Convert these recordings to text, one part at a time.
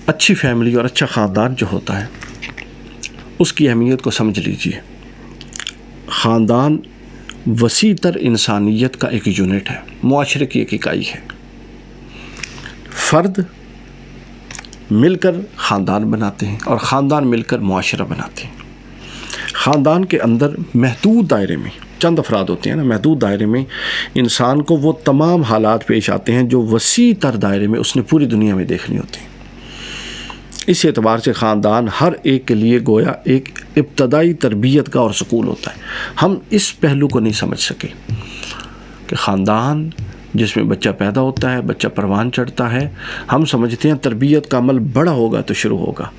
اچھی فیملی اور اچھا خاندان جو ہوتا ہے اس کی اہمیت کو سمجھ لیجئے۔ خاندان وسیع تر انسانیت کا ایک یونٹ ہے، معاشرے کی ایک اکائی ہے۔ فرد مل کر خاندان بناتے ہیں اور خاندان مل کر معاشرہ بناتے ہیں۔ خاندان کے اندر محدود دائرے میں چند افراد ہوتے ہیں نا، محدود دائرے میں انسان کو وہ تمام حالات پیش آتے ہیں جو وسیع تر دائرے میں اس نے پوری دنیا میں دیکھنی ہوتی ہیں۔ اس اعتبار سے خاندان ہر ایک کے لیے گویا ایک ابتدائی تربیت کا اور سکول ہوتا ہے۔ ہم اس پہلو کو نہیں سمجھ سکے کہ خاندان جس میں بچہ پیدا ہوتا ہے، بچہ پروان چڑھتا ہے، ہم سمجھتے ہیں تربیت کا عمل بڑا ہوگا تو شروع ہوگا،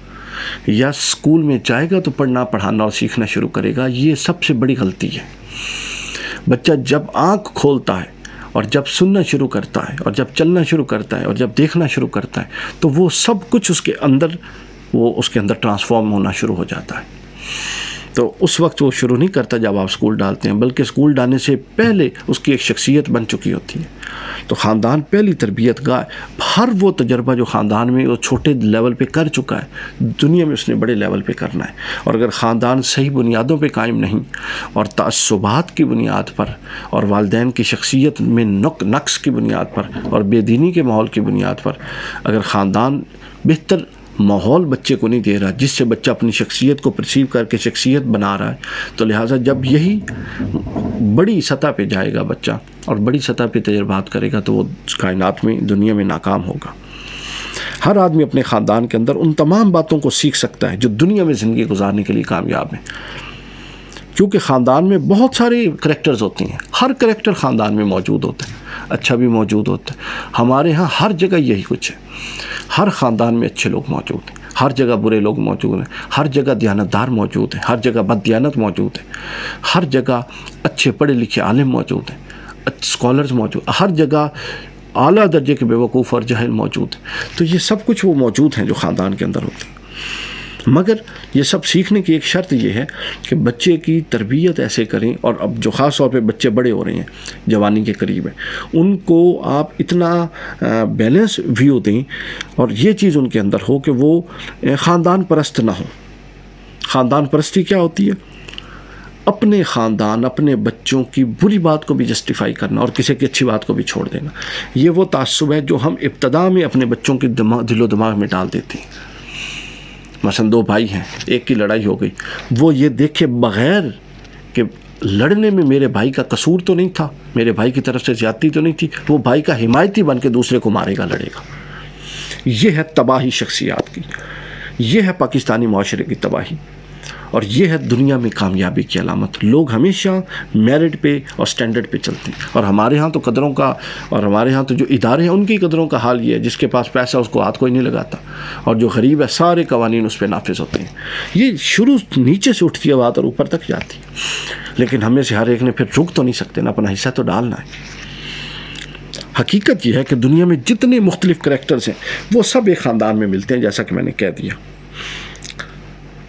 یا اسکول میں جائے گا تو پڑھنا پڑھانا اور سیکھنا شروع کرے گا۔ یہ سب سے بڑی غلطی ہے۔ بچہ جب آنکھ کھولتا ہے اور جب سننا شروع کرتا ہے اور جب چلنا شروع کرتا ہے اور جب دیکھنا شروع کرتا ہے تو وہ سب کچھ اس کے اندر ٹرانسفارم ہونا شروع ہو جاتا ہے۔ تو اس وقت وہ شروع نہیں کرتا جب آپ اسکول ڈالتے ہیں، بلکہ اسکول ڈالنے سے پہلے اس کی ایک شخصیت بن چکی ہوتی ہے۔ تو خاندان پہلی تربیت گاہ، ہر وہ تجربہ جو خاندان میں وہ چھوٹے لیول پہ کر چکا ہے، دنیا میں اس نے بڑے لیول پہ کرنا ہے۔ اور اگر خاندان صحیح بنیادوں پہ قائم نہیں اور تعصبات کی بنیاد پر اور والدین کی شخصیت میں نقص کی بنیاد پر اور بے دینی کے ماحول کی بنیاد پر اگر خاندان بہتر ماحول بچے کو نہیں دے رہا جس سے بچہ اپنی شخصیت کو پرسیو کر کے شخصیت بنا رہا ہے، تو لہٰذا جب یہی بڑی سطح پہ جائے گا بچہ اور بڑی سطح پہ تجربات کرے گا تو وہ کائنات میں دنیا میں ناکام ہوگا۔ ہر آدمی اپنے خاندان کے اندر ان تمام باتوں کو سیکھ سکتا ہے جو دنیا میں زندگی گزارنے کے لیے کامیاب ہیں، کیونکہ خاندان میں بہت سارے کریکٹرز ہوتے ہیں، ہر کریکٹر خاندان میں موجود ہوتا ہے، اچھا بھی موجود ہوتا ہے۔ ہمارے ہاں ہر جگہ یہی کچھ ہے، ہر خاندان میں اچھے لوگ موجود ہیں، ہر جگہ برے لوگ موجود ہیں، ہر جگہ دیانتدار موجود ہیں، ہر جگہ بد دیانت موجود ہے، ہر جگہ اچھے پڑھے لکھے عالم موجود ہیں، اسکالرز موجود، ہر جگہ اعلیٰ درجے کے بیوقوف اور جاہل موجود ہیں۔ تو یہ سب کچھ وہ موجود ہیں جو خاندان کے اندر ہوتے ہیں، مگر یہ سب سیکھنے کی ایک شرط یہ ہے کہ بچے کی تربیت ایسے کریں، اور اب جو خاص طور پہ بچے بڑے ہو رہے ہیں، جوانی کے قریب ہیں، ان کو آپ اتنا بیلنس ویو دیں اور یہ چیز ان کے اندر ہو کہ وہ خاندان پرست نہ ہو۔ خاندان پرستی کیا ہوتی ہے؟ اپنے خاندان، اپنے بچوں کی بری بات کو بھی جسٹیفائی کرنا اور کسی کی اچھی بات کو بھی چھوڑ دینا۔ یہ وہ تعصب ہے جو ہم ابتدا میں اپنے بچوں کے دل و دماغ میں ڈال دیتے ہیں۔ مثلا دو بھائی ہیں، ایک کی لڑائی ہو گئی، وہ یہ دیکھے بغیر کہ لڑنے میں میرے بھائی کا قصور تو نہیں تھا، میرے بھائی کی طرف سے زیادتی تو نہیں تھی، وہ بھائی کا حمایتی بن کے دوسرے کو مارے گا، لڑے گا۔ یہ ہے تباہی شخصیات کی، یہ ہے پاکستانی معاشرے کی تباہی، اور یہ ہے دنیا میں کامیابی کی علامت۔ لوگ ہمیشہ میرٹ پہ اور سٹینڈرڈ پہ چلتے ہیں، اور ہمارے ہاں تو قدروں کا، اور ہمارے ہاں تو جو ادارے ہیں ان کی قدروں کا حال یہ ہے، جس کے پاس پیسہ اس کو ہاتھ کوئی نہیں لگاتا، اور جو غریب ہے سارے قوانین اس پہ نافذ ہوتے ہیں۔ یہ شروع نیچے سے اٹھتی ہے بات اور اوپر تک جاتی ہے، لیکن ہمیں سے ہر ایک نے پھر رک تو نہیں سکتے نا، اپنا حصہ تو ڈالنا ہے۔ حقیقت یہ ہے کہ دنیا میں جتنے مختلف کریکٹرز ہیں وہ سب ایک خاندان میں ملتے ہیں، جیسا کہ میں نے کہہ دیا۔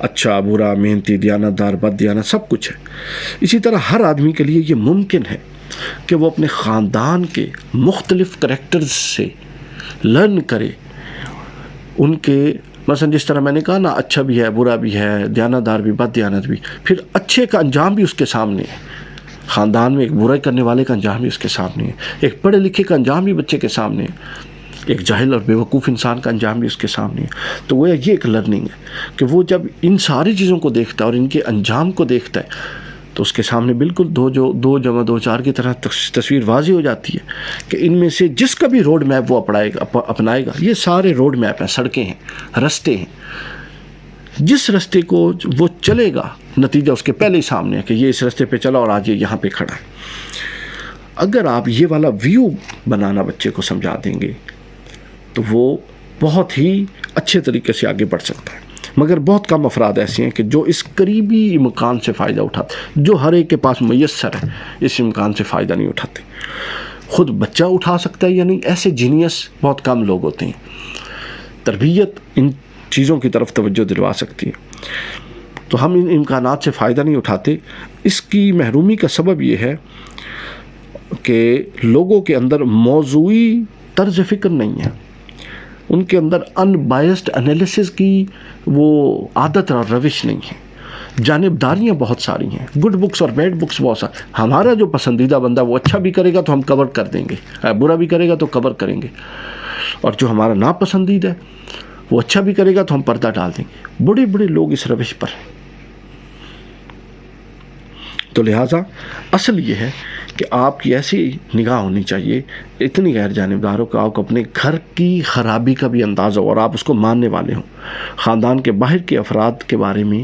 اچھا برا، محنتی، دیانتدار، بد دیانت، سب کچھ ہے۔ اسی طرح ہر آدمی کے لیے یہ ممکن ہے کہ وہ اپنے خاندان کے مختلف کریکٹرز سے لرن کرے، ان کے مثلا جس طرح میں نے کہا نا، اچھا بھی ہے، برا بھی ہے، دیانتدار بھی، بد دیانت بھی، پھر اچھے کا انجام بھی اس کے سامنے ہے۔ خاندان میں ایک برائی کرنے والے کا انجام بھی اس کے سامنے ہے، ایک پڑھے لکھے کا انجام بھی بچے کے سامنے ہے، ایک جاہل اور بیوقوف انسان کا انجام بھی اس کے سامنے ہے۔ تو وہ یہ ایک لرننگ ہے کہ وہ جب ان ساری چیزوں کو دیکھتا ہے اور ان کے انجام کو دیکھتا ہے تو اس کے سامنے بالکل دو جمع دو چار کی طرح تصویر واضح ہو جاتی ہے کہ ان میں سے جس کا بھی روڈ میپ وہ اپنائے گا، یہ سارے روڈ میپ ہیں، سڑکیں ہیں، رستے ہیں، جس رستے کو وہ چلے گا نتیجہ اس کے پہلے ہی سامنے ہے کہ یہ اس رستے پہ چلا اور آج یہ یہاں پہ کھڑا ہے۔ اگر آپ یہ والا ویو بنانا بچے کو سمجھا دیں گے تو وہ بہت ہی اچھے طریقے سے آگے بڑھ سکتا ہے، مگر بہت کم افراد ایسے ہیں کہ جو اس قریبی امکان سے فائدہ اٹھاتے، جو ہر ایک کے پاس میسر ہے اس امکان سے فائدہ نہیں اٹھاتے۔ خود بچہ اٹھا سکتا ہے یا نہیں، ایسے جینیس بہت کم لوگ ہوتے ہیں۔ تربیت ان چیزوں کی طرف توجہ دلوا سکتی ہے، تو ہم ان امکانات سے فائدہ نہیں اٹھاتے۔ اس کی محرومی کا سبب یہ ہے کہ لوگوں کے اندر موضوعی طرز فکر نہیں ہے، ان کے اندر ان بائسڈ انالیسس کی وہ عادت اور روش نہیں ہے. جانبداریاں بہت ساری ہیں، گڈ بکس اور بیڈ بکس بہت ساری. ہمارا جو پسندیدہ بندہ وہ اچھا بھی کرے گا تو ہم کور کر دیں گے، برا بھی کرے گا تو کور کریں گے، اور جو ہمارا ناپسندیدہ ہے وہ اچھا بھی کرے گا تو ہم پردہ ڈال دیں گے. بڑے بڑے لوگ اس روش پر ہیں. تو لہٰذا اصل یہ ہے کہ آپ کی ایسی نگاہ ہونی چاہیے، اتنی غیر جانبدار ہو کہ آپ کو اپنے گھر کی خرابی کا بھی اندازہ ہو اور آپ اس کو ماننے والے ہوں. خاندان کے باہر کے افراد کے بارے میں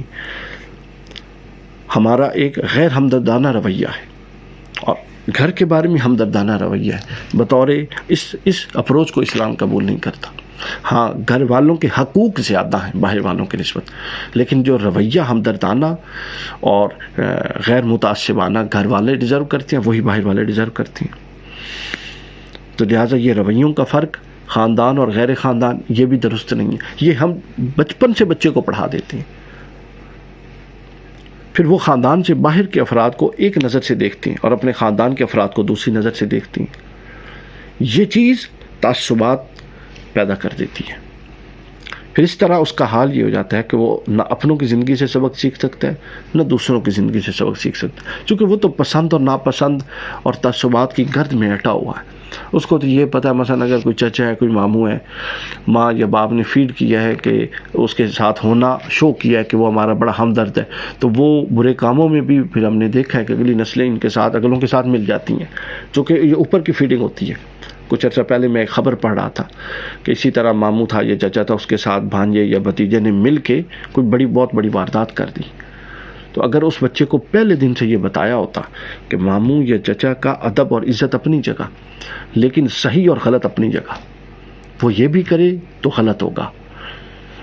ہمارا ایک غیر ہمدردانہ رویہ ہے، اور گھر کے بارے میں ہمدردانہ رویہ ہے. بطور اس اپروچ کو اسلام قبول نہیں کرتا. ہاں، گھر والوں کے حقوق زیادہ ہیں باہر والوں کے نسبت، لیکن جو رویہ ہمدردانہ اور غیر متعصبانہ گھر والے ڈیزرو کرتے ہیں وہی باہر والے ڈیزرو کرتے ہیں. تو لہٰذا یہ رویوں کا فرق خاندان اور غیر خاندان یہ بھی درست نہیں ہے. یہ ہم بچپن سے بچے کو پڑھا دیتے ہیں، پھر وہ خاندان سے باہر کے افراد کو ایک نظر سے دیکھتے ہیں اور اپنے خاندان کے افراد کو دوسری نظر سے دیکھتے ہیں. یہ چیز تعصبات پیدا کر دیتی ہے. پھر اس طرح اس کا حال یہ ہو جاتا ہے کہ وہ نہ اپنوں کی زندگی سے سبق سیکھ سکتا ہے نہ دوسروں کی زندگی سے سبق سیکھ سکتا ہے، چونکہ وہ تو پسند اور ناپسند اور تعصبات کی گرد میں اٹا ہوا ہے. اس کو تو یہ پتہ ہے مثلا اگر کوئی چچا ہے، کوئی ماموں ہے، ماں یا باپ نے فیڈ کیا ہے کہ اس کے ساتھ ہونا، شو کیا ہے کہ وہ ہمارا بڑا ہمدرد ہے، تو وہ برے کاموں میں بھی پھر ہم نے دیکھا ہے کہ اگلی نسلیں ان کے ساتھ، اگلوں کے ساتھ مل جاتی ہیں، چونکہ یہ اوپر کی فیڈنگ ہوتی ہے. کچھ عرصہ پہلے میں ایک خبر پڑھ رہا تھا کہ اسی طرح ماموں تھا یا چچا تھا، اس کے ساتھ بھانجے یا بھتیجے نے مل کے کوئی بہت بڑی واردات کر دی. تو اگر اس بچے کو پہلے دن سے یہ بتایا ہوتا کہ ماموں یا چچا کا ادب اور عزت اپنی جگہ، لیکن صحیح اور غلط اپنی جگہ، وہ یہ بھی کرے تو غلط ہوگا،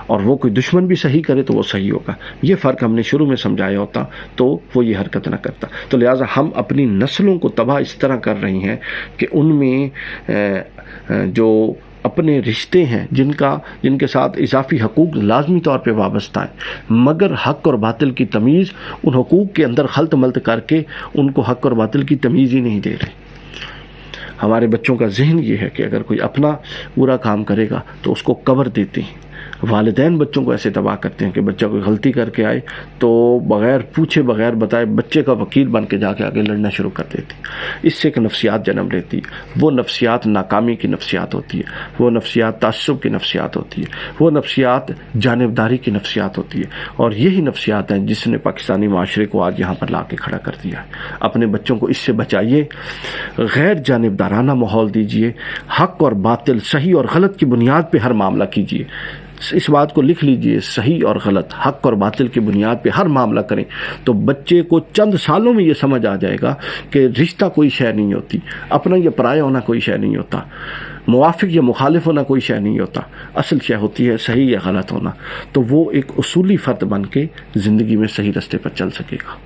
اور وہ کوئی دشمن بھی صحیح کرے تو وہ صحیح ہوگا، یہ فرق ہم نے شروع میں سمجھایا ہوتا تو وہ یہ حرکت نہ کرتا. تو لہٰذا ہم اپنی نسلوں کو تباہ اس طرح کر رہی ہیں کہ ان میں جو اپنے رشتے ہیں جن کے ساتھ اضافی حقوق لازمی طور پہ وابستہ ہیں، مگر حق اور باطل کی تمیز ان حقوق کے اندر خلط ملط کر کے ان کو حق اور باطل کی تمیز ہی نہیں دے رہے. ہمارے بچوں کا ذہن یہ ہے کہ اگر کوئی اپنا برا کام کرے گا تو اس کو کور دیتے ہیں. والدین بچوں کو ایسے تباہ کرتے ہیں کہ بچہ کوئی غلطی کر کے آئے تو بغیر پوچھے بغیر بتائے بچے کا وکیل بن کے جا کے آگے لڑنا شروع کر دیتے ہیں. اس سے ایک نفسیات جنم لیتی ہے. وہ نفسیات ناکامی کی نفسیات ہوتی ہے، وہ نفسیات تعصب کی نفسیات ہوتی ہے، وہ نفسیات جانبداری کی نفسیات ہوتی ہے، اور یہی نفسیات ہیں جس نے پاکستانی معاشرے کو آج یہاں پر لا کے کھڑا کر دیا ہے. اپنے بچوں کو اس سے بچائیے، غیر جانبدارانہ ماحول دیجیے، حق اور باطل، صحیح اور غلط کی بنیاد پہ ہر معاملہ کیجیے. اس بات کو لکھ لیجئے، صحیح اور غلط، حق اور باطل کی بنیاد پہ ہر معاملہ کریں تو بچے کو چند سالوں میں یہ سمجھ آ جائے گا کہ رشتہ کوئی شے نہیں ہوتی، اپنا یا پرایا ہونا کوئی شے نہیں ہوتا، موافق یا مخالف ہونا کوئی شے نہیں ہوتا، اصل شے ہوتی ہے صحیح یا غلط ہونا. تو وہ ایک اصولی فرد بن کے زندگی میں صحیح رستے پر چل سکے گا.